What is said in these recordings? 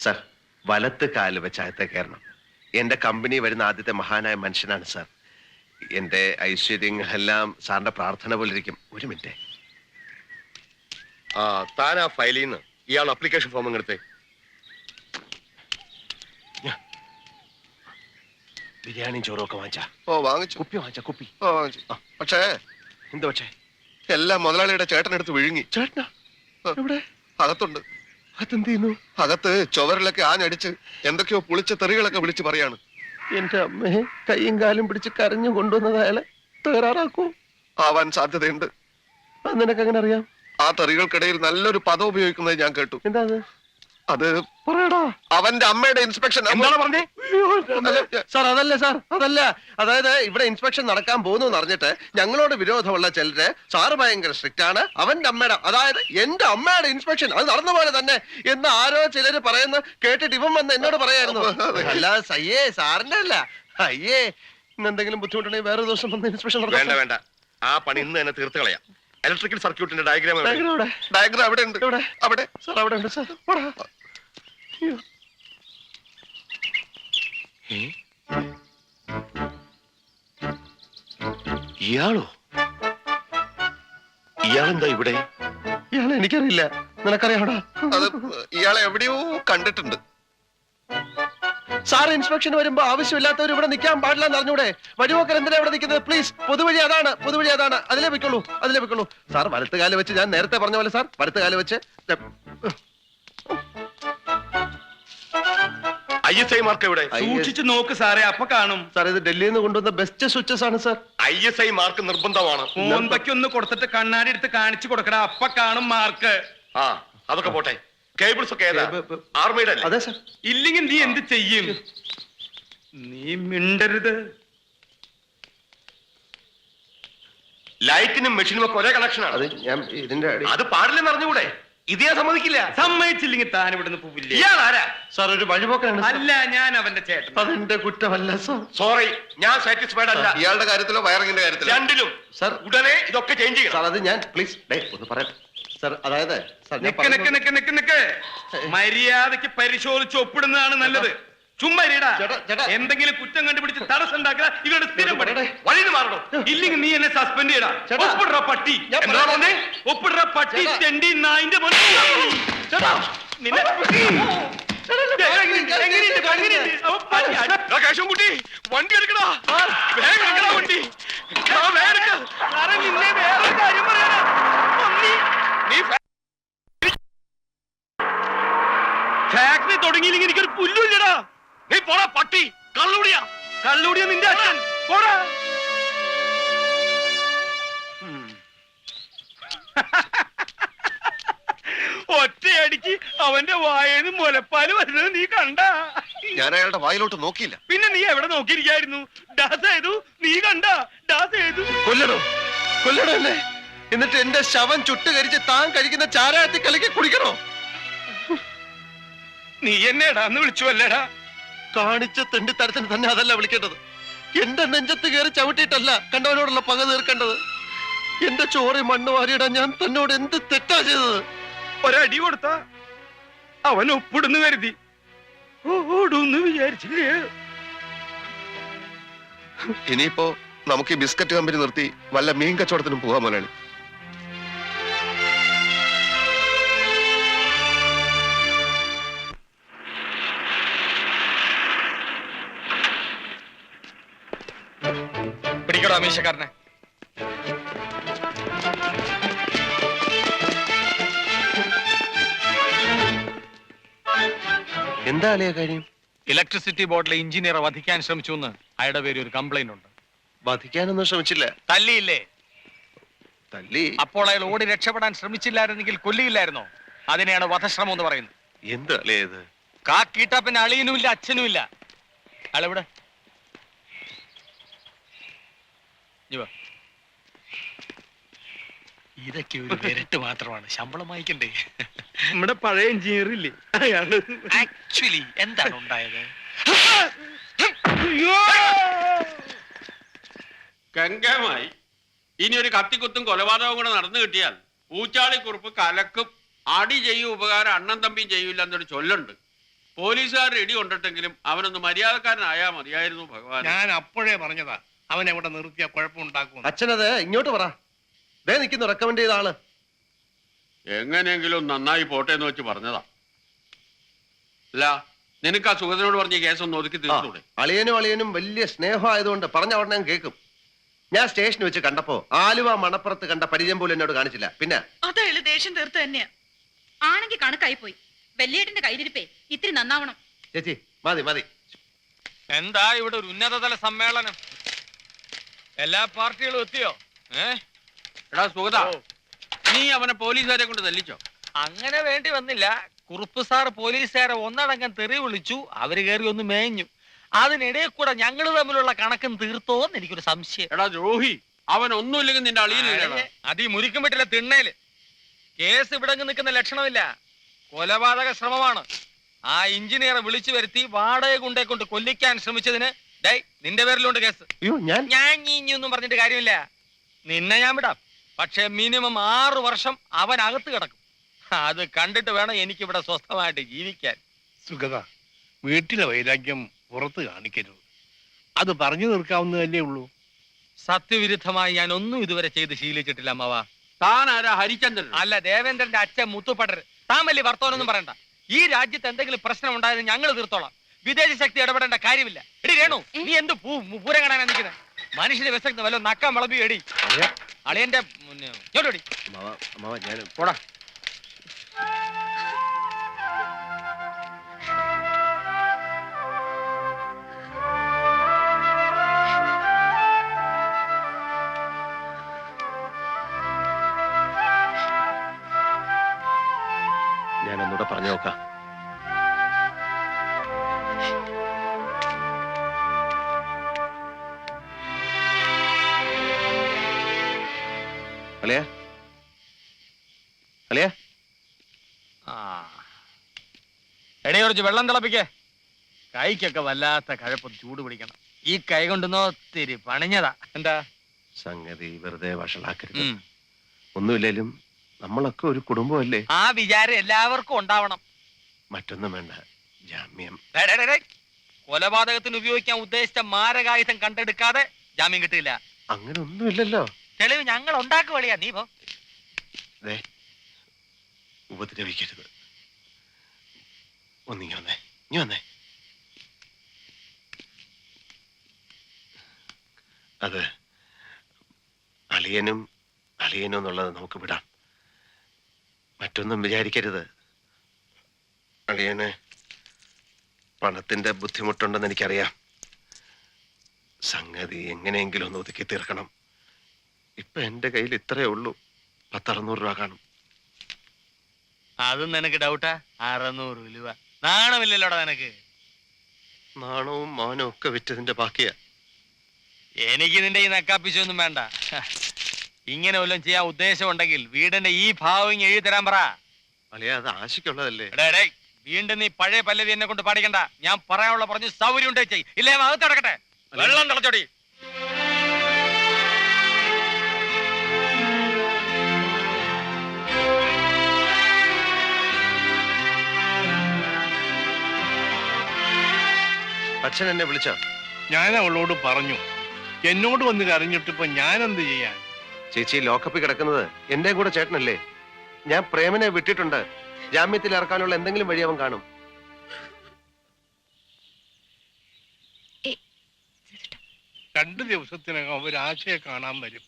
Sir, വലത്ത് കാല് വെച്ച് അകത്തെ കയറണം. എന്റെ കമ്പനി വരുന്ന ആദ്യത്തെ മഹാനായ മനുഷ്യനാണ് സാർ. എന്റെ ഐശ്വര്യങ്ങളെല്ലാം സാറിന്റെ പ്രാർത്ഥന പോലെ ഇരിക്കും. ഒരു മിനിറ്റ്. താൻ ആ ഫയലിൽ നിന്ന് ഇയാൾ അപ്ലിക്കേഷൻ ഫോം എടുത്തേ. ബിരിയാണിയും ചോറും ഒക്കെ വാങ്ങിച്ചാ? ഓ വാങ്ങിച്ചു. കുപ്പി വാങ്ങിച്ചാ? കുപ്പി വാങ്ങിച്ചു. പക്ഷേ എന്താ? പക്ഷേ എല്ലാം മുതലാളിയുടെ ചേട്ടനെടുത്ത് വിഴുങ്ങി. ചേട്ടനാ? എവിടെ? അകത്തുണ്ട്. അതെന്ത് ചെയ്യുന്നു? അകത്ത് ചുവരിലൊക്കെ ആഞ്ഞടിച്ച് എന്തൊക്കെയോ പുളിച്ച തെറികളൊക്കെ വിളിച്ച് പറയാണ്. എന്റെ അമ്മയെ കൈയും കാലും പിടിച്ച് കരഞ്ഞു കൊണ്ടുവന്നത് അയാളെ തകരാറാക്കൂ? ആവാൻ സാധ്യതയുണ്ട്. അത് നിനക്ക് എങ്ങനെ അറിയാം? ആ തെറികൾക്കിടയിൽ നല്ലൊരു പദം ഉപയോഗിക്കുന്നത് ഞാൻ കേട്ടു. എന്താ അത്? പറയടാ. അവന്റെ അമ്മയുടെ ഇൻസ്പെക്ഷൻ. എന്താണ് പറഞ്ഞേ? സാർ, അതല്ല സാർ, അതല്ല. അതായത് ഇവിടെ ഇൻസ്പെക്ഷൻ നടക്കാൻ പോകുന്നു എന്ന് അറിഞ്ഞിട്ട് ഞങ്ങളോട് വിരോധമുള്ള ചിലര് സാറ് ഭയങ്കര സ്ട്രിക്റ്റ് ആണ്, അവന്റെ അമ്മയുടെ, അതായത് എന്റെ അമ്മയുടെ ഇൻസ്പെക്ഷൻ അത് നടന്ന പോലെ തന്നെ എന്ന് ആരോ ചിലര് പറയുന്ന കേട്ടിട്ട് ഇവൻ വന്ന് എന്നോട് പറയായിരുന്നു. അല്ലാതെ സയ്യേ സാറിന്റെ അല്ല. അയ്യേ, ഇന്നെന്തെങ്കിലും ബുദ്ധിമുട്ടുണ്ടെങ്കിൽ വേറെ ദിവസം വന്ന് ഇൻസ്പെക്ഷൻ വേണ്ട വേണ്ട, ആ പണി ഇന്ന് തന്നെ തീർത്ത് കളയാം. ഇലക്ട്രിക്കൽ സർക്യൂട്ടിന്റെ ഡയഗ്രാം അവിടെ ഉണ്ട്. അവിടെ സാർ, അവിടെ ഉണ്ട് സാർ. ഇയാളോ? ഇയാളെന്താ ഇവിടെ? ഇയാളെ എനിക്കറിയില്ല, നിനക്കറിയാടാ? അത് ഇയാളെ എവിടെയോ കണ്ടിട്ടുണ്ട്. സാർ, ഇൻസ്പെക്ഷൻ വരുമ്പോ ആവശ്യമില്ലാത്തവർ ഇവിടെ നിൽക്കാൻ പാടില്ല എന്ന് അറിഞ്ഞൂടെ? വഴിപോക്കർ എന്തിനാ ഇവിടെ നിൽക്കുന്നത്? പ്ലീസ്, പൊതുവഴി അതാണ്, പൊതുവഴി അതാണ്. അതിലേ വെക്കുള്ളൂ. സാർ, വലത്ത് കാല് വെച്ച്, ഞാൻ നേരത്തെ പറഞ്ഞ പോലെ സാർ, വലത്ത് കാല് വെച്ച്. ISI മാർക്ക് എവിടെ? സൂക്ഷിച്ചു നോക്ക് സാറേ, അപ്പൊ കാണും. സാർ, ഇത് ഡൽഹിയിൽ നിന്ന് കൊണ്ടുവന്ന ബെസ്റ്റ് സ്വിച്ചസ് ആണ് സാർ. ISI മാർക്ക് നിർബന്ധമാണ്. മോന്തയ്ക്കൊന്ന് കൊടുത്തിട്ട് കണ്ണാടി എടുത്ത് കാണിച്ചു കൊടുക്കട, അപ്പൊ കാണും മാർക്ക്. അതൊക്കെ പോട്ടെ. കേബിൾസ് ഒക്കെ ഏതാ? ആർമിയുടെ? അതെ സാർ. ഇല്ലെങ്കിൽ നീ എന്ത് ചെയ്യും? നീ മിണ്ടരുത്. ലൈറ്റിനും മെഷീനും ഒക്കെ ഒരേ കണക്ഷനാണ്. അത് ഞാൻ ഇതിന്റെ അത് പാടില്ലെന്ന് അറിഞ്ഞുകൂടെ? ഇതേ സമ്മതിക്കില്ല. സമ്മതിച്ചില്ലെങ്കിൽ താൻ ഇവിടുന്ന് പോവില്ല. ഇയാളാരാ? സാർ, ഒരു വഴിപോക്കനാണ്. അല്ല, ഞാൻ അവന്റെ ചേട്ടൻ. അതെന്റെ കുറ്റമല്ല സാർ. സോറി, ഞാൻ സാറ്റിസ്ഫൈഡ് അല്ല. ഇയാളുടെ കാര്യത്തിലോ വയറിങ്ങിന്റെ കാര്യത്തിലോ? രണ്ടിലും. സാർ, ഉടനെ ഇതൊക്കെ ചേഞ്ച് ചെയ്യണം. സാർ, അത് ഞാൻ പ്ലീസ് ഒന്ന് പറയട്ടെ സാർ. അതായത് നിക്ക് മര്യാദക്ക് പരിശോധിച്ച് ഒപ്പിടുന്നതാണ് നല്ലത്. ചുമ്മാ എന്തെങ്കിലും കുറ്റം കണ്ടുപിടിച്ച് തടസ്സം ഉണ്ടാക്കുക ഇവരുടെ സ്ഥിരം പണി. വഴിന്ന് മാറണോ? ഇല്ലെങ്കിൽ നീ എന്നെ സസ്പെൻഡ് ചെയ്യടാ. ഒപ്പിടുற പട്ടി, ഒപ്പിടുற പട്ടി, തെണ്ടി നായിന്റെ കേശവൻകുട്ടി, വണ്ടി എടുക്കടാ, വേഗം എടുക്കടാ വണ്ടി. നിന്നെ വേറൊരു കാര്യം പറയാനാ. ഫാക്ടറി തുടങ്ങിയില്ലെങ്കിൽ എനിക്കൊരു പുല്ലുമില്ലടാ. നീ പോടാ പട്ടി. കള്ളുടിയ നിന്റെ അച്ഛൻ. പോടാ. ഒറ്റയടിക്ക് അവന്റെ വായേന്ന് മുലപ്പാല് വരുന്നത് നീ കണ്ട? ഞാൻ അയാളുടെ വായിലോട്ട് നോക്കിയില്ല. പിന്നെ നീ എവിടെ നോക്കിയിരിക്കായിരുന്നു? ഡാസ് ചെയ്തു, നീ കണ്ട? ഡാസ് ചെയ്തു. കൊല്ലണോ അല്ലേ? എന്നിട്ട് എന്റെ ശവം ചുട്ടുകരിച്ച് താൻ കഴിക്കുന്ന ചാരായത്തി കലക്കി കുടിക്കണോ? നീ എന്നെ എടാന്ന് വിളിച്ചു അല്ലേടാ? കാണിച്ച തെണ്ടിത്തരത്തിന് തന്നെ അതല്ല വിളിക്കേണ്ടത്. എന്റെ നെഞ്ചത്ത് കയറി ചവിട്ടിയിട്ടല്ല കണ്ടവനോടുള്ള പക തീർക്കേണ്ടത്. എന്റെ ചോറി മണ്ണ് വാരിയിടാൻ ഞാൻ തന്നോട് എന്ത് തെറ്റാ ചെയ്തത്? ഒരടി കൊടുത്ത അവൻ ഒപ്പിടുന്നു കരുതി ഓടുന്ന് വിചാരിച്ചില്ലേ? ഇനിയിപ്പോ നമുക്ക് ഈ ബിസ്ക്കറ്റ് കമ്പനി നിർത്തി വല്ല മീൻ കച്ചവടത്തിനും പോകാൻ മുതലാളി. പിടിക്കടോ അമീശക്കാരനെ. എന്താ അളിയ കാര്യം? ഇലക്ട്രിസിറ്റി ബോർഡിലെ എഞ്ചിനീയറെ വധിക്കാൻ ശ്രമിച്ചു എന്ന് അയാളുടെ പേര് ഒരു കംപ്ലൈന്റ് ഉണ്ട്. വധിക്കാനൊന്നും ശ്രമിച്ചില്ല. തല്ലിയില്ലേ? തല്ലി. അപ്പോൾ അയാൾ ഓടി രക്ഷപ്പെടാൻ ശ്രമിച്ചില്ലായിരുന്നെങ്കിൽ കൊല്ലിയില്ലായിരുന്നോ? അതിനെയാണ് വധശ്രമം എന്ന് പറയുന്നത്. എന്ത് അളിയത്? കാക്കീട്ട പിന്നെ അളിയനും ഇല്ല അച്ഛനും ഇല്ല. അയാളെവിടെ? ഇതൊക്കെ ഒരു വിരട്ട് മാത്രമാണ്, ശമ്പളം വായിക്കണ്ടേ? നമ്മുടെ പഴയ എഞ്ചിനീയർ ഇല്ലേ അയാള്? ആക്ച്വലി എന്താണ് ഉണ്ടായത്? ഗംഗമായി ഇനി ഒരു കത്തിക്കുത്തും കൊലപാതകവും കൂടെ നടന്നു കിട്ടിയാൽ ഊച്ചാളിക്കുറുപ്പ് കലക്കും. അടി ചെയ്യും ഉപകാരം അണ്ണൻ തമ്പിയും ചെയ്യൂല എന്നൊരു ചൊല്ലുണ്ട്. പോലീസുകാരുടെ ഇടി കൊണ്ടിട്ടെങ്കിലും അവനൊന്ന് മര്യാദക്കാരനായാ മതിയായിരുന്നു ഭഗവാൻ. ഞാൻ അപ്പോഴേ പറഞ്ഞതാ അവൻ എവിടെ നിർത്തിയ കുഴപ്പമുണ്ടാക്കും. അച്ഛനത് ഇങ്ങോട്ട് പറ. ദേ നിൽക്കുന്നു റെക്കമെൻഡ് ചെയ്ത ആള്. എങ്ങനെയെങ്കിലും നന്നായി പോട്ടെ എന്ന് വെച്ച് പറഞ്ഞതാ. അല്ല, നിനക്ക് ആ സുഗതനോട് പറഞ്ഞ കേസൊന്ന് ഒതുക്കി തീർത്തൂടെ? അളിയനും വലിയ സ്നേഹമായതുകൊണ്ട് പറഞ്ഞ ഉടനെ ഞാൻ കേൾക്കും. ഞാൻ സ്റ്റേഷനിൽ വെച്ച് കണ്ടപ്പോ ആലുവ മണപ്പുറത്ത് കണ്ട പരിചയം പോലും എന്നോട് കാണിച്ചില്ല. പിന്നെ അതയാള് ദേഷ്യം തീർത്ത് തന്നെയാ. ആണെങ്കിൽ കണക്കായി പോയി. വെല്ലേട്ടിന്റെ കയ്യിലിരിപ്പേ ഇത്തിരി നന്നാവണം. ചേച്ചി മതി മതി. എന്താ ഇവിടെ ഒരു ഉന്നതതല സമ്മേളനം? എല്ലാ പാർട്ടികളും എത്തിയോ? എടാ സുഗത, നീ അവനെ പോലീസുകാരെ കൊണ്ട് തല്ലിച്ചോ? അങ്ങനെ വേണ്ടി വന്നില്ല. കുറുപ്പ് സാർ പോലീസുകാരെ ഒന്നടങ്കം തെറി വിളിച്ചു. അവര് കയറി ഒന്ന് മേഞ്ഞു. അതിനിടയിൽ കൂടെ ഞങ്ങൾ തമ്മിലുള്ള കണക്കും തീർത്തോന്ന് എനിക്കൊരു സംശയം. എടാ ദ്രോഹി, അവൻ ഒന്നുമില്ലെങ്കിൽ നിന്റെ അളിയനില്ല. അത് ഈ മുരിക്കും പറ്റില്ല തിണ്ണേല്. കേസ് ഇവിടെ നിൽക്കുന്ന ലക്ഷണമില്ല. കൊലപാതക ശ്രമമാണ്. ആ എഞ്ചിനീയറെ വിളിച്ചു വരുത്തി വാടക കൊണ്ടേ കൊണ്ട് കൊല്ലിക്കാൻ ശ്രമിച്ചതിന് നിന്റെ പേരിലുണ്ട് കേസ്. അയ്യോ ഞാൻ ഒന്നും പറഞ്ഞിട്ട് കാര്യമില്ല. നിന്നെ ഞാൻ വിടാം. പക്ഷെ മിനിമം 6 വർഷം അവൻ അകത്ത് കിടക്കും. അത് കണ്ടിട്ട് വേണം എനിക്കിവിടെ സ്വസ്ഥമായിട്ട് ജീവിക്കാൻ. സുഗത, വീട്ടിലെ വൈരാഗ്യം പുറത്ത് കാണിക്കരുത്. അത് പറഞ്ഞു തീർക്കാവുന്നതല്ലേ ഉള്ളൂ. സത്യവിരുദ്ധമായി ഞാൻ ഒന്നും ഇതുവരെ ചെയ്ത് ശീലിച്ചിട്ടില്ല അമ്മവാ. താൻ ആരാ? ഹരിചന്ദ്രൻ? അല്ല, ദേവേന്ദ്രന്റെ അച്ഛൻ മുത്തുപടർ. താൻ വലിയ വർത്തമാനൊന്നും പറയണ്ട. ഈ രാജ്യത്ത് എന്തെങ്കിലും പ്രശ്നം ഉണ്ടായത് ഞങ്ങൾ തീർത്തോളാം. വിദേശ ശക്തി ഇടപെടേണ്ട കാര്യമില്ല. എടി രേണു, നീ എന്ത് പൂരം കാണാനാ നിൽക്കുന്നത്? മനുഷ്യനെ വിശക്കുന്ന വല്ല നക്കാൻ വളബി എടി. അളിയന്റെ ചോടി പോടാ. ഞാനൊന്നുകൂടെ പറഞ്ഞു നോക്കാം. അളിയ അളിയ എടേ കുറച്ച് വെള്ളം തിളപ്പിക്കേ. കൈക്കൊക്കെ വല്ലാത്ത കഴപ്പം ചൂട് പിടിക്കണം. ഈ കൈ കൊണ്ടുവന്നോ ഒത്തിരി പണിഞ്ഞതാ. എന്താ സംഗതി വെറുതെ വഷളാക്കരുത്. ഒന്നുമില്ലേലും നമ്മളൊക്കെ ഒരു കുടുംബമല്ലേ? ആ വിചാരം എല്ലാവർക്കും ഉണ്ടാവണം. മറ്റൊന്നും വേണ്ട, ജാമ്യം. കൊലപാതകത്തിന് ഉപയോഗിക്കാൻ ഉദ്ദേശിച്ച മാരകായുധം കണ്ടെടുക്കാതെ ജാമ്യം കിട്ടില്ല. അങ്ങനെ ഒന്നുമില്ലല്ലോ. തെളിവ് ഞങ്ങൾ ഉണ്ടാക്കുവളിയാ. നീ പോ. ഉപദ്രവിക്കരുത്. ഒന്നിങ്ങി വന്നേ, നീ വന്നേ. അത് അളിയനും എന്നുള്ളത് നമുക്ക് വിടാം. മറ്റൊന്നും വിചാരിക്കരുത്. അളിയന് പണത്തിന്റെ ബുദ്ധിമുട്ടുണ്ടെന്ന് എനിക്കറിയാം. സംഗതി എങ്ങനെയെങ്കിലും ഒന്ന് ഒതുക്കി തീർക്കണം. ഇപ്പൊ എന്റെ കയ്യിൽ ഇത്രയേ ഉള്ളൂ. 10-600 രൂപ കാണും. അതും നിനക്ക് ഡൗട്ടാ? 600 രൂപ നാണമില്ലല്ലോടാ നിനക്ക്? നാണവും മാനവും ഒക്കെ വിറ്റതിന്റെ ബാക്കിയാ. എനിക്ക് നിന്റെ ഈ നക്കാപ്പിച്ചൊന്നും വേണ്ട. ഇങ്ങനെ വല്ലതും ചെയ്യാൻ ഉദ്ദേശം ഉണ്ടെങ്കിൽ വീടിന്റെ ഈ ഭാവം എഴുതി തരാൻ പറ. അളിയ, അത് ആശയ്ക്കുള്ളതല്ലേ? വീണ്ടും നീ പഴയ പല്ലവി എന്നെ കൊണ്ട് പാടിക്കണ്ട. ഞാൻ പറയാനുള്ള പറഞ്ഞു സൗകര്യം ഉണ്ടേ ചെയ്. ഇല്ലേ അകത്ത് കിടക്കട്ടെ. വെള്ളം തിളച്ചോടി. അച്ഛൻ എന്നെ വിളിച്ചോ? ഞാൻ അവളോട് പറഞ്ഞു. എന്നോട് വന്ന് കരഞ്ഞിട്ടിപ്പോ ഞാൻ എന്ത് ചെയ്യാൻ? ചേച്ചി ലോക്കപ്പിൽ കിടക്കുന്നത് എന്റെ കൂടെ ചേട്ടനല്ലേ? ഞാൻ പ്രേമനെ വിട്ടിട്ടുണ്ട്. ജാമ്യത്തിൽ ഇറക്കാനുള്ള എന്തെങ്കിലും വഴി അവൻ കാണും. രണ്ടു ദിവസത്തിനകം അവരാശയെ കാണാൻ വരും.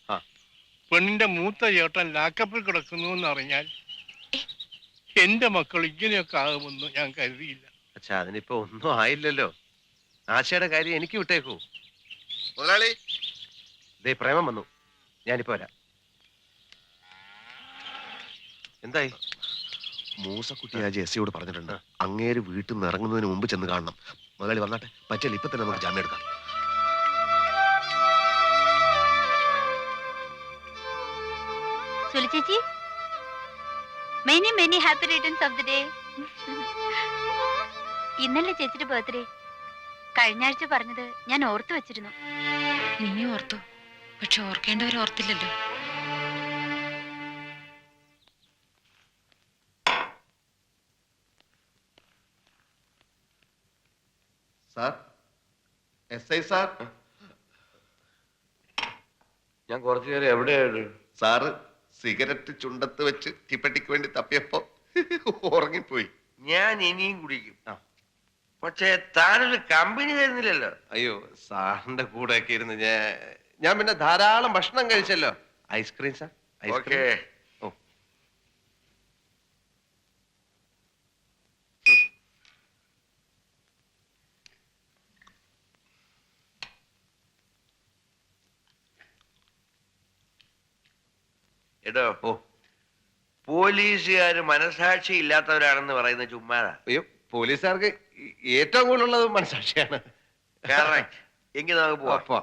പെണ്ണിന്റെ മൂത്ത ചേട്ടൻ ലാക്കപ്പിൽ കിടക്കുന്നു എന്നറിഞ്ഞാൽ എന്റെ മക്കൾ ഇങ്ങനെയൊക്കെ ആകുമെന്ന് ഞാൻ കരുതിയില്ല. അച്ഛാ, അതിനിപ്പോ ഒന്നും ആയില്ലല്ലോ. ആശയുടെ കാര്യം എനിക്ക് വിട്ടേക്കൂ. മുതലാളി, ദേ പ്രേമം വന്നു. ഞാനിപ്പോ വരാം. എന്തായി? മൂസക്കുട്ടി ആ ജെസ്സിയോട് പറഞ്ഞിട്ടുണ്ട്, അങ്ങേര് വീട്ടിൽ നിന്ന് ഇറങ്ങുന്നതിന് മുമ്പ് ചെന്ന് കാണണം. മുതലാളി വന്നാട്ടെ. പറ്റില്ല, ഇപ്പൊ തന്നെ നമുക്ക് ജാമ്യം എടുക്കാം. ചേച്ചി, many many happy returns of the day. ഇന്നല്ലേ ചേച്ചിയുടെ ബർത്ത്ഡേ. കഴിഞ്ഞ ആഴ്ച പറഞ്ഞത് ഞാൻ ഓർത്തു വെച്ചിരുന്നു. നീ ഓർത്തു, പക്ഷെ ഓർക്കേണ്ടവർ ഓർത്തില്ലല്ലോ. Sir, SI sir. ഞാൻ കുറച്ചു നേരം എവിടെയാണ്? സാറ് സിഗരറ്റ് ചുണ്ടത്ത് വെച്ച് തീപ്പെട്ടിക്ക് വേണ്ടി തപ്പിയപ്പോ ഉറങ്ങിപ്പോയി. ഞാൻ ഇനിയും കുടിക്കും. പക്ഷേ താനൊരു കമ്പനി തരുന്നില്ലല്ലോ. അയ്യോ, സാറിന്റെ കൂടെ ഒക്കെ ഇരുന്ന് ഞാൻ പിന്നെ ധാരാളം ഭക്ഷണം കഴിച്ചല്ലോ. Ice cream sir, okay. ഓ, എടോ, ഓ, പോലീസുകാര് മനസാക്ഷി ഇല്ലാത്തവരാണെന്ന് പറയുന്ന ചുമ്മാതാ. അയ്യോ, പോലീസുകാർക്ക് ഏറ്റവും കൂടുതലുള്ളത് മനസാക്ഷിയാണ്. കറക്റ്റ്. എങ്കിൽ നമുക്ക് പോവാം. അപ്പൊ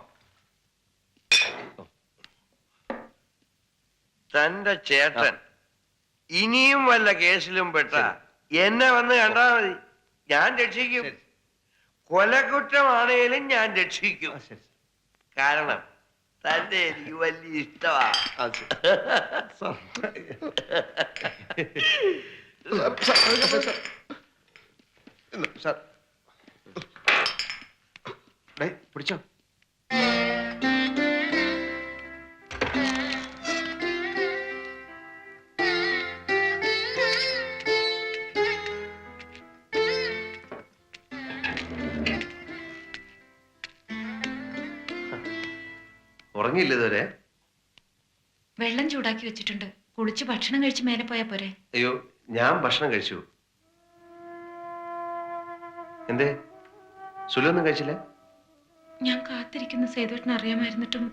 തന്റെ ചേട്ടൻ ഇനിയും വല്ല കേസിലും പെട്ട എന്നെ വന്ന് കണ്ടാ മതി, ഞാൻ രക്ഷിക്കും. ശരി. കൊലക്കുറ്റമാണേലും ഞാൻ രക്ഷിക്കും. ശരി. കാരണം തന്റെ എനിക്ക് വലിയ ഇഷ്ടമാ. സാർ, സാർ, ഡേയ്, പിടിച്ചോ. ഉറങ്ങിയില്ല ഇതുവരെ? വെള്ളം ചൂടാക്കി വെച്ചിട്ടുണ്ട്. കുളിച്ച് ഭക്ഷണം കഴിച്ച് മേലെ പോയാ പോരെ? അയ്യോ, ഞാൻ ഭക്ഷണം കഴിച്ചു. എന്തേ, സുലൊന്നും കഴിച്ചില്ല? ഞാൻ കാത്തിരിക്കുന്ന സേതുവേട്ടന് അറിയാമായിരുന്നിട്ടും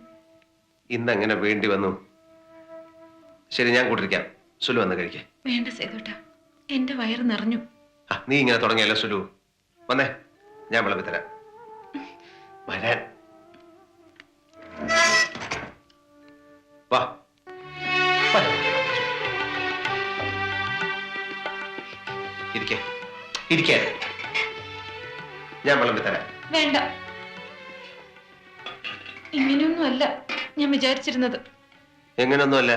ഇന്നെങ്ങനെ വേണ്ടി വന്നു? ശരി, ഞാൻ കൂട്ടിരിക്കാം. സുലു വന്ന് കഴിക്കേ. വേണ്ട സേതുവേട്ട, എന്റെ വയറ് നിറഞ്ഞു. നീ ഇങ്ങനെ തുടങ്ങിയല്ലോ സുലു. വന്നേ, ഞാൻ വിളമ്പി തരാം. വരാൻ വാ. ഇരിക്കേ, ഇരിക്കേ, ഞാൻ വിളമ്പി തരാം. വേണ്ട, ഇങ്ങനെയൊന്നും അല്ല ഞാൻ വിചാരിച്ചിരുന്നത്. എങ്ങനെയൊന്നുമല്ല.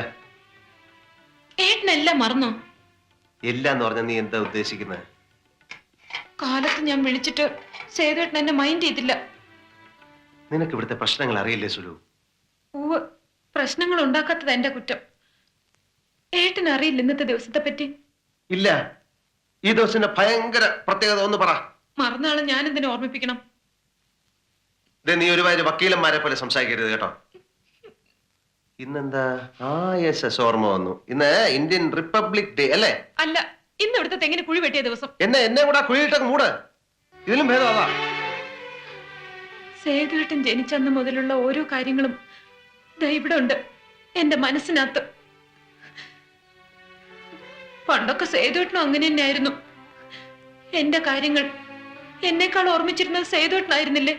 ഏട്ടനെല്ലാം മറന്നോ? എല്ലാന്ന് പറഞ്ഞ നീ എന്താ ഉദ്ദേശിക്കുന്നത്? കാലത്ത് ഞാൻ വിളിച്ചിട്ട് സേതുവേട്ടൻ എന്നെ മൈൻഡ് ചെയ്തില്ല. നിനക്ക് ഇവിടുത്തെ പ്രശ്നങ്ങൾ അറിയില്ലേ സുലു? ഉവ്വ്, പ്രശ്നങ്ങൾ ഉണ്ടാക്കാത്തത് എന്റെ കുറ്റം. ഏട്ടന് അറിയില്ല ഇന്നത്തെ ദിവസത്തെ പറ്റി? ഇല്ല. ഈ ദിവസത്തിന്റെ ഭയങ്കര പ്രത്യേകത ഒന്ന് പറ. മറന്നാളെ ഞാൻ എന്തിനു ഓർമ്മിപ്പിക്കണം? നീ ഒരുപാട് വക്കീലന്മാരെ പോലെ സംസാരിക്കരുത് കേട്ടോ. ഇന്നെന്താ ISS ഓർമ്മ വന്നു. ഇന്ന് ഇന്ത്യൻ റിപ്പബ്ലിക് ഡേ അല്ലേ? അല്ല, ഇന്ന് ഇവിടുത്തെ തെങ്ങിന് കുഴി വെട്ടിയ ദിവസം. എന്നെ കൂടെ കുഴിയിട്ടൊക്കെ മൂട്. ഇതിലും ഭേദം അതാ. സേതുവേട്ടൻ ജനിച്ചന്ന് മുതലുള്ള ഓരോ കാര്യങ്ങളും ദാ ഇവിടെ ഉണ്ട് എന്റെ മനസ്സിനകത്ത്. പണ്ടൊക്കെ സേതുവേട്ടനും അങ്ങനെ തന്നെയായിരുന്നു. എന്റെ കാര്യങ്ങൾ എന്നെക്കാൾ ഓർമ്മിച്ചിരുന്നത് സേതുവേട്ടനായിരുന്നില്ലേ?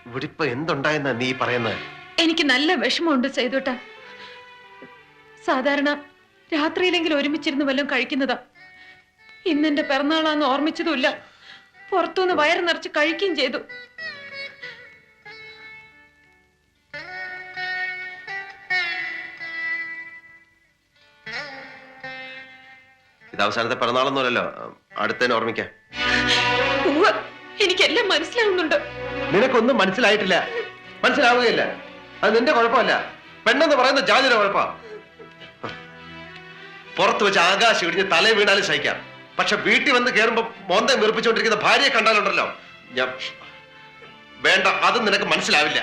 ഇവിടെ ഇപ്പൊ എന്തുണ്ടായെന്നാ നീ പറയുന്നത്? എനിക്ക് നല്ല വിഷമമുണ്ട് സേതുവേട്ട. സാധാരണ രാത്രിയിലെങ്കിലും ഒരുമിച്ചിരുന്ന് വല്ലതും കഴിക്കുന്നതാ. ഇന്നെന്റെ പിറന്നാളാന്ന് ഓർമ്മിച്ചതുമില്ല. പുറത്തുനിന്ന് വയറ് നിറച്ച് കഴിക്കുകയും ചെയ്തു. ഇത് അവസാനത്തെ പിറന്നാളൊന്നുമല്ലല്ലോ, അടുത്തതിനെ ഓർമ്മിക്കാം. ഉവ്വ്, എനിക്കെല്ലാം മനസ്സിലാവുന്നുണ്ട്. നിനക്കൊന്നും മനസ്സിലായിട്ടില്ല, മനസ്സിലാവുകയില്ല. അത് നിന്റെ കുഴപ്പമല്ല, പെണ്ണെന്ന് പറയുന്ന ജാതിയുടെ കുഴപ്പ. പുറത്ത് വെച്ച് ആകാശം ഇടിഞ്ഞ് തലേ വീണാലും സഹിക്കാം. പക്ഷെ വീട്ടിൽ വന്ന് കയറുമ്പോ മോന്തെ വീർപ്പിച്ചുകൊണ്ടിരിക്കുന്ന ഭാര്യയെ കണ്ടാലുണ്ടല്ലോ ഞാൻ വേണ്ട, അത് നിനക്ക് മനസ്സിലാവില്ല.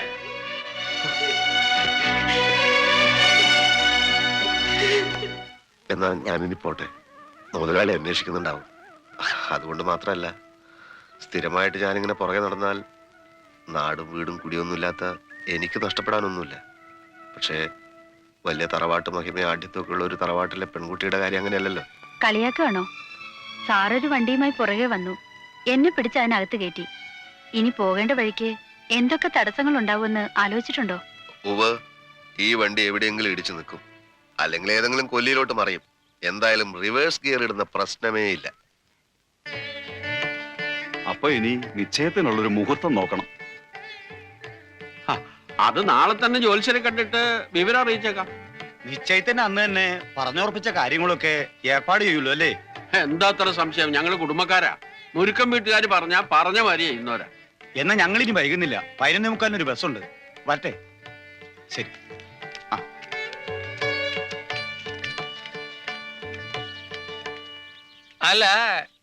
എന്നാ ഞാനിനി പോട്ടെ. മുതലാളി അന്വേഷിക്കുന്നുണ്ടാവും. അതുകൊണ്ട് മാത്രമല്ല, സ്ഥിരമായിട്ട് ഞാനിങ്ങനെ പുറകെ നടന്നാൽ നാടും വീടും കുടിയൊന്നുമില്ലാത്ത എനിക്ക് നഷ്ടപ്പെടാനൊന്നുമില്ല. പക്ഷേ വലിയ തറവാട്ട് മഹിമയും ആഢ്യത്തൊക്കെ ഉള്ള ഒരു തറവാട്ടിലെ പെൺകുട്ടിയുടെ കാര്യം അങ്ങനെയല്ലല്ലോ. കളിയാക്കാണോ? സാറൊരു വണ്ടിയുമായി പുറകെ വന്നു, എന്നെ പിടിച്ച് അതിനകത്ത് കയറ്റി. ഇനി പോകേണ്ട വഴിക്ക് എന്തൊക്കെ തടസ്സങ്ങൾ ഉണ്ടാവുമെന്ന് ആലോചിച്ചിട്ടുണ്ടോ? ഉവ്വ്, ഈ വണ്ടി എവിടെയെങ്കിലും ഇടിച്ചു നിൽക്കും, അല്ലെങ്കിൽ ഏതെങ്കിലും കൊല്ലിയിലോട്ട് മറിയും. എന്തായാലും റിവേഴ്സ് ഗിയർ ഇടുന്ന പ്രശ്നമേ ഇല്ല. അപ്പൊ ഇനി നിശ്ചയത്തിനുള്ളൊരു മുഹൂർത്തം നോക്കണം. അത് നാളെ തന്നെ ജോത്സ്യരെ കണ്ടിട്ട് വിവരം അറിയിച്ചേക്കാം. നിശ്ചയത്തിന് അന്ന് തന്നെ പറഞ്ഞുറപ്പിച്ച കാര്യങ്ങളൊക്കെ ഏർപ്പാട് ചെയ്യുള്ളൂ അല്ലേ? എന്താ അത്ര സംശയം? ഞങ്ങള് കുടുംബക്കാരാ. മുരുക്കം വീട്ടുകാർ പറഞ്ഞാ പറഞ്ഞ മാതിരി ചെയ്യുന്നവരാ. എന്നാ ഞങ്ങളിനി വൈകുന്നില്ല. 11:45 ഒരു ബസ്സുണ്ട്. വരട്ടെ. ശരി. അല്ല,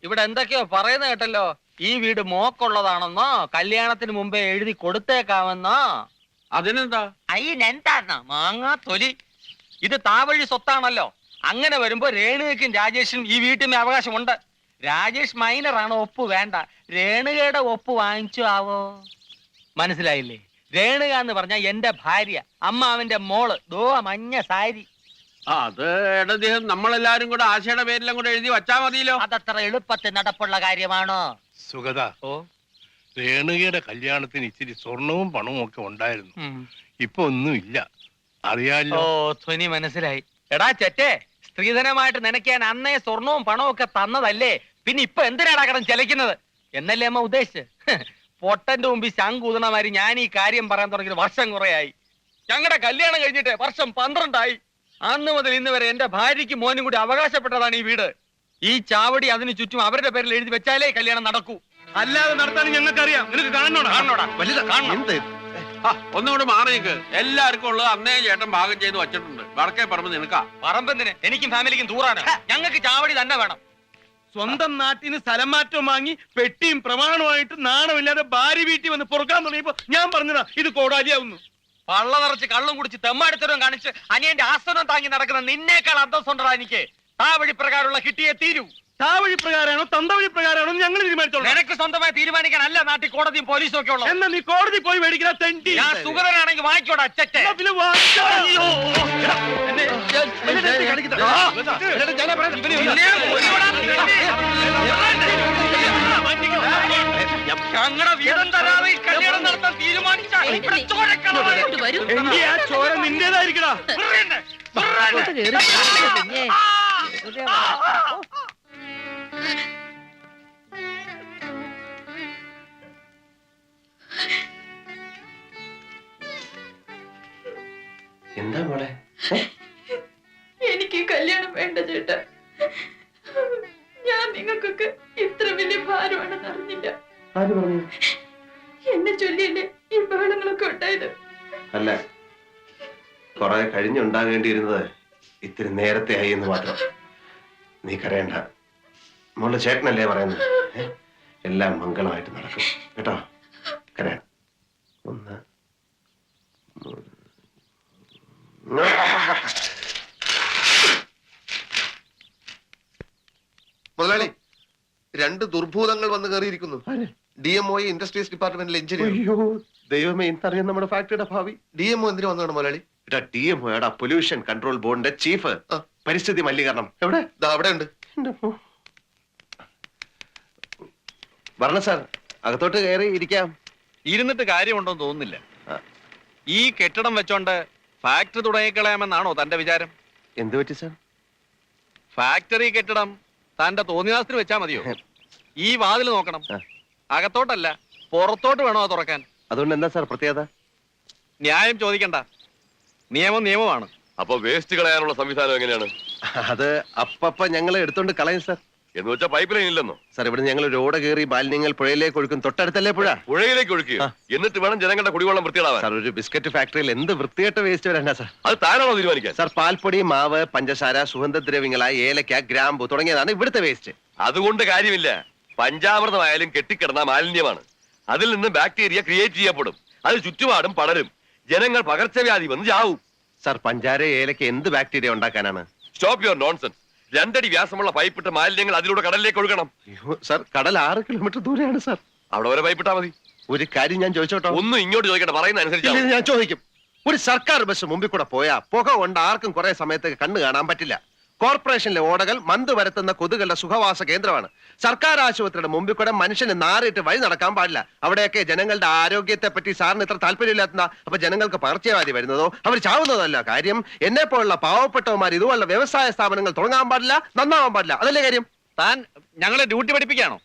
ഇവിടെ എന്തൊക്കെയോ പറയുന്ന കേട്ടല്ലോ. ഈ വീട് മോക്കുള്ളതാണെന്നോ കല്യാണത്തിന് മുമ്പേ എഴുതി കൊടുത്തേക്കാമെന്നോ. അതിനെന്താ? അയ്യെന്താ മാങ്ങാ തൊലി. ഇത് താവഴി സ്വത്താണല്ലോ. അങ്ങനെ വരുമ്പോ രേണുകയ്ക്കും രാജേഷിനും ഈ വീട്ടിന് അവകാശമുണ്ട്. രാജേഷ് മൈനറാണ്, ഒപ്പ് വേണ്ട. രേണുകയുടെ ഒപ്പ് വാങ്ങിച്ചു ആവോ? മനസ്സിലായില്ലേ? രേണുക എന്ന് പറഞ്ഞ എന്റെ ഭാര്യ, അമ്മാവന്റെ മോള്. ദോ മഞ്ഞ സാരി. അത് ഇടദ്ദേഹം നമ്മളെല്ലാരും കൂടെ ആശയുടെ പേരിലും കൂടെ എഴുതി വച്ചാ മതിയല്ലോ. അതത്ര എളുപ്പത്തിൽ നടപ്പുള്ള കാര്യമാണോ? സുഗത, ഓ, രേണുകയുടെ കല്യാണത്തിന് ഇച്ചിരി സ്വർണവും പണവും ഒക്കെ ഉണ്ടായിരുന്നു. ഇപ്പൊ ഒന്നുമില്ല, അറിയാലോ. ഓ, ധ്വനി മനസ്സിലായി. എടാ ചെറ്റേ, സ്ത്രീധനമായിട്ട് നനയ്ക്കാൻ അന്നേ സ്വർണവും പണവും ഒക്കെ തന്നതല്ലേ, പിന്നെ ഇപ്പൊ എന്തിനാടാ കടം ചെലക്കുന്നത് എന്നല്ലേ അമ്മ ഉദ്ദേശിച്ച്? പൊട്ടന്റെ മുമ്പിൽ ശങ്കൂതണമാരി ഞാൻ ഈ കാര്യം പറയാൻ തുടങ്ങിയത് വർഷം കുറയായി. ഞങ്ങളുടെ കല്യാണം കഴിഞ്ഞിട്ട് വർഷം 12 അന്ന് മുതൽ ഇന്ന് വരെ എന്റെ ഭാര്യയ്ക്ക് മോനും കൂടി അവകാശപ്പെട്ടതാണ് ഈ വീട്. ഈ ചാവടി അതിന് ചുറ്റും അവരുടെ പേരിൽ എഴുതി വെച്ചാലേ കല്യാണം നടക്കൂ. അല്ലാതെ നടത്താൻ ഞങ്ങൾക്കറിയാം. നിനക്ക് കാണണോടാ? ഒന്നുകൂടെ മാറിയേക്ക്. എല്ലാവർക്കും ഉള്ളത് അന്നേ ചേട്ടൻ ഭാഗം ചെയ്ത് വച്ചിട്ടുണ്ട്. വടക്കേ പറമ്പ് നിനക്കാ. പറമ്പെന്തിന്? എനിക്കും ഫാമിലിക്കും ദൂറാണ്. ഞങ്ങൾക്ക് ചാവടി തന്നെ വേണം. സ്വന്തം നാട്ടിന് സ്ഥലം മാറ്റം വാങ്ങി പെട്ടിയും പ്രമാണമായിട്ട് നാണമില്ലാതെ ഭാര്യ വീട്ടിൽ വന്ന് പൊറുക്കാൻ തുടങ്ങിയപ്പോ ഞാൻ പറഞ്ഞതാ ഇത് കോടാലിയാവുന്നു. പള്ള നിറച്ച് കള്ളും കുടിച്ച് തെമ്മാടിത്തരവും കാണിച്ച് അനിയന്റെ ആസനം താങ്ങി നടക്കുന്ന നിന്നേക്കാൾ അന്തസ്സുണ്ടടാ എനിക്ക്. ആ വഴി പ്രകാരമുള്ള കിട്ടിയേ തീരൂ. താ വഴി പ്രകാരമാണോ തന്ത വഴി പ്രകാരമാണോ ഞങ്ങൾ തീരുമാനിച്ചോളൂ. നിനക്ക് സ്വന്തമായി തീരുമാനിക്കാനല്ല നാട്ടിൽ കോടതിയും പോലീസും ഒക്കെ ഉള്ളത്. എന്നാ നീ കോടതി പോയി മേടിക്കുന്ന തെണ്ടി. ഞാൻ സുഗതനാണെങ്കിൽ വാങ്ങിക്കോടാ അച്ഛറ്റെ. ഞങ്ങളുടെ വീടും തരാതെ ഈ കല്യാണം നടത്താൻ തീരുമാനിച്ചാൽ ഇവിടെ ചോരക്കളവാണ്. എങ്കി ആ ചോര നിന്റേതായിരിക്കടാ. എന്താ മോളെ? എനിക്ക് കല്യാണം വേണ്ട ചേട്ടാ. ഞാൻ നിങ്ങൾക്കൊക്കെ ഇത്ര വലിയ ഭാരമാണെന്ന് അറിഞ്ഞില്ല. ആര് പറഞ്ഞു? എന്നെ ചൊല്ലിയല്ലേ ഈ ബഹളങ്ങളൊക്കെ ഉണ്ടായത്. അല്ല, കുറെ കഴിഞ്ഞുണ്ടാകേണ്ടിയിരുന്നത് ഇത്തിരി നേരത്തെ ആയി എന്ന് മാത്രം. നീ കരയണ്ട. മോളുടെ ചേട്ടനല്ലേ പറയുന്നത്? എല്ലാം മംഗളമായിട്ട് നടക്കും കേട്ടോ. കരയണ്ട. 1 മുതലാളി, 2 ദുർഭൂതങ്ങൾ വന്ന് കയറിയിരിക്കുന്നു. DMO ഇൻഡസ്ട്രീസ് ഡിപ്പാർട്ട്മെന്റിലെ എഞ്ചിനീയർ. അയ്യോ ദൈവമേ, ഇന്നറിയാം നമ്മുടെ ഫാക്ടറിയുടെ ഭാവി. DMO എന്തിനു വന്നതാണ് മുതലാളി? DMO പൊല്യൂഷൻ കൺട്രോൾ ബോർഡിന്റെ ചീഫ്. പരിസ്ഥിതി മലിനീകരണം. എവിടെ? അവിടെ ഉണ്ട്. പറഞ്ഞ സാർ, അകത്തോട്ട് കയറി ഇരിക്കാം. ഇരുന്നിട്ട് കാര്യമുണ്ടോന്ന് തോന്നുന്നില്ല. ഈ കെട്ടിടം വെച്ചോണ്ട് ഫാക്ടറി തുടങ്ങിക്കളയാമെന്നാണോ തന്റെ വിചാരം? എന്ത് പറ്റി സാർ? ഫാക്ടറി കെട്ടിടം തന്റെ തോന്നിയാസത്തിന് വെച്ചാ മതിയോ? ഈ വാതിൽ നോക്കണം. അകത്തോട്ടല്ല, പുറത്തോട്ട് വേണോ അത് തുറക്കാൻ? അതുകൊണ്ട് എന്താ സാർ പ്രത്യേകത? ന്യായം ചോദിക്കണ്ട, നിയമം നിയമമാണ്. അപ്പൊ വേസ്റ്റ് കളയാനുള്ള സംവിധാനം എങ്ങനെയാണ്? അത് അപ്പപ്പ ഞങ്ങൾ എടുത്തോണ്ട് കളയും സാർ. എന്ന് വെച്ചാൽ പൈപ്പ് ലൈൻ ഇല്ലെന്നോ? സാർ, ഇവിടെ ഞങ്ങൾ റോഡ് കയറി മാലിന്യങ്ങൾ പുഴയിലേക്ക് ഒഴുക്കും. തൊട്ടടുത്തല്ലേ പുഴ? പുഴയിലേക്ക് ഒഴുക്കുക, എന്നിട്ട് വേണം ജനങ്ങളുടെ കുടിവെള്ളം വൃത്തിയാവാൻ. സാർ, ഒരു ബിസ്ക്കറ്റ് ഫാക്ടറിയിൽ എന്ത് വൃത്തികെട്ട വേസ്റ്റ് വരണ്ട സാർ. അത് താനാണോ തീരുമാനിക്കാൻ? സാർ, പാൽപ്പൊടി, മാവ്, പഞ്ചസാര, സുഗന്ധദ്രവ്യങ്ങളായ ഏലക്ക, ഗ്രാമ്പു തുടങ്ങിയതാണ് ഇവിടുത്തെ വേസ്റ്റ്. അതുകൊണ്ട് കാര്യമില്ല. പഞ്ചാമൃതമായാലും കെട്ടിക്കിടന്ന മാലിന്യമാണ്. അതിൽ നിന്ന് ബാക്ടീരിയ ക്രിയേറ്റ് ചെയ്യപ്പെടും. അത് ചുറ്റുപാടും പടരും. ജനങ്ങൾ പകർച്ചവ്യാധി വന്ന് ചാവും. സാർ, പഞ്ചാര, ഏലക്ക എന്ത് ബാക്ടീരിയ ഉണ്ടാക്കാനാണ്? Stop your nonsense. 2 അടി വ്യാസമുള്ള പൈപ്പിട്ട് മാലിന്യങ്ങൾ അതിലൂടെ കടലിലേക്ക് ഒഴുകണം. സാർ, കടൽ 6 കിലോമീറ്റർ ദൂരെയാണ് സാർ. അവിടെ വരെ പൈപ്പിട്ടാ മതി. ഒരു കാര്യം ഞാൻ ചോദിച്ചോട്ടോ? ഒന്നും ഇങ്ങോട്ട് ചോദിക്കട്ടെ, പറയുന്ന അനുസരിച്ച് ഞാൻ ചോദിക്കും. ഒരു സർക്കാർ ബസ് മുമ്പിൽ കൂടെ പോയാ പുക കൊണ്ട് ആർക്കും കുറെ സമയത്തേക്ക് കണ്ണു കാണാൻ പറ്റില്ല. കോർപ്പറേഷനിലെ ഓടകൾ മന്ത് വരുത്തുന്ന കൊതുകളുടെ സുഖവാസ കേന്ദ്രമാണ്. സർക്കാർ ആശുപത്രിയുടെ മുമ്പിൽ കൂടെ മനുഷ്യന് നാറിയിട്ട് വഴി നടക്കാൻ പാടില്ല. അവിടെയൊക്കെ ജനങ്ങളുടെ ആരോഗ്യത്തെ പറ്റി സാറിന് ഇത്ര താല്പര്യമില്ലാത്ത, അപ്പൊ ജനങ്ങൾക്ക് പകർച്ചവ്യാധി വരുന്നതോ അവർ ചാവുന്നതല്ല കാര്യം. എന്നെ പോലുള്ള പാവപ്പെട്ടവന്മാർ ഇതുപോലുള്ള വ്യവസായ സ്ഥാപനങ്ങൾ തുടങ്ങാൻ പാടില്ല, നന്നാവാൻ പാടില്ല. അതല്ലേ കാര്യം? താൻ ഞങ്ങളെ ഡ്യൂട്ടി പഠിപ്പിക്കുകയാണോ?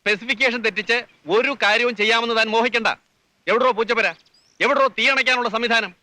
സ്പെസിഫിക്കേഷൻ തെറ്റിച്ച് ഒരു കാര്യവും ചെയ്യാമെന്ന് താൻ മോഹിക്കണ്ട. എവിടോ പൂച്ചപ്പര, എവിടോ തീ അണയ്ക്കാനുള്ള സംവിധാനം?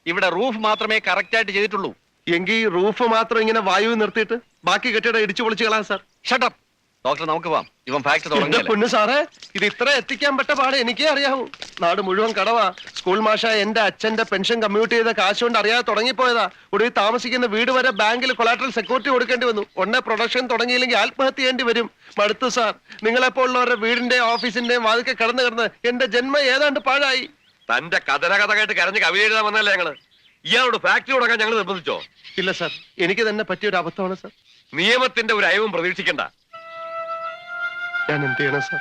ഇവിടെ റൂഫ് മാത്രമേ കറക്റ്റ് ആയിട്ട് ചെയ്തിട്ടുള്ളൂ. എങ്കിൽ റൂഫ് മാത്രം ഇങ്ങനെ വായു നിർത്തിയിട്ട് ബാക്കി കെട്ടിടം ഇടിച്ചു പൊളിച്ച് കളാം സാർ. ഷട്ടപ്പ്. ഡോക്ടർ നമുക്ക് പോവാം. ഇവൻ ഫാക്ടറി എന്റെ തുടങ്ങിയല്ലേ. പൊന്നു സാറേ, ഇത് ഇത്ര എത്തിക്കാൻ പറ്റ പാടെ എനിക്കേ അറിയാവൂ. നാട് മുഴുവൻ കടവാ. സ്കൂൾ മാഷ എന്റെ അച്ഛന്റെ പെൻഷൻ കമ്മ്യൂട്ട് ചെയ്ത കാശ് കൊണ്ട് അറിയാതെ തുടങ്ങിപ്പോയതാ. ഒടുവിൽ താമസിക്കുന്ന വീട് വരെ ബാങ്കിൽ കൊളാട്രൽ സെക്യൂരിറ്റി കൊടുക്കേണ്ടി വന്നു. ഉടനെ പ്രൊഡക്ഷൻ തുടങ്ങിയില്ലെങ്കിൽ ആത്മഹത്യ ചെയ്യേണ്ടി വരും. മടുത്തു സാർ. നിങ്ങളെപ്പോലുള്ളവരുടെ വീടിന്റെയും ഓഫീസിന്റെയും വാതിക്കെ കിടന്ന് എന്റെ ജന്മം ഏതാണ്ട് പാഴായി. തന്റെ കഥന കഥ കേട്ട് കരഞ്ഞ് കവിത എഴുതാൻ വന്നല്ലേ ഞങ്ങള്. ഇയാളോട് ഫാക്ടറി തുടങ്ങാൻ ഞങ്ങൾ നിർബന്ധിച്ചോ? ഇല്ല സാർ, എനിക്ക് തന്നെ പറ്റിയൊരു അബദ്ധമാണ് സാർ. നിയമത്തിന്റെ ഒരു അയവും പ്രതീക്ഷിക്കണ്ട. ഞാൻ എന്ത് ചെയ്യണം സാർ?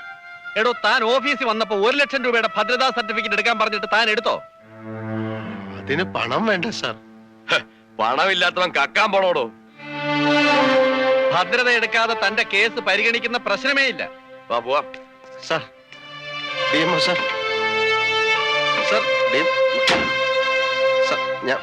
എടോ, താൻ ഓഫീസിൽ വന്നപ്പോ 1 ലക്ഷം രൂപയുടെ ഭദ്രതാ സർട്ടിഫിക്കറ്റ് എടുക്കാൻ പറഞ്ഞിട്ട് താൻ എടുത്തോ? അതിന് പണം വേണ്ട സാർ. പണമില്ലാത്തവൻ കക്കാൻ പോണോടോ. ഭദ്രത എടുക്കാതെ തന്റെ കേസ് പരിഗണിക്കുന്ന പ്രശ്നമേ ഇല്ല. വാ പോവാം. Sir, DMO sir. Sir, sir, ഞാൻ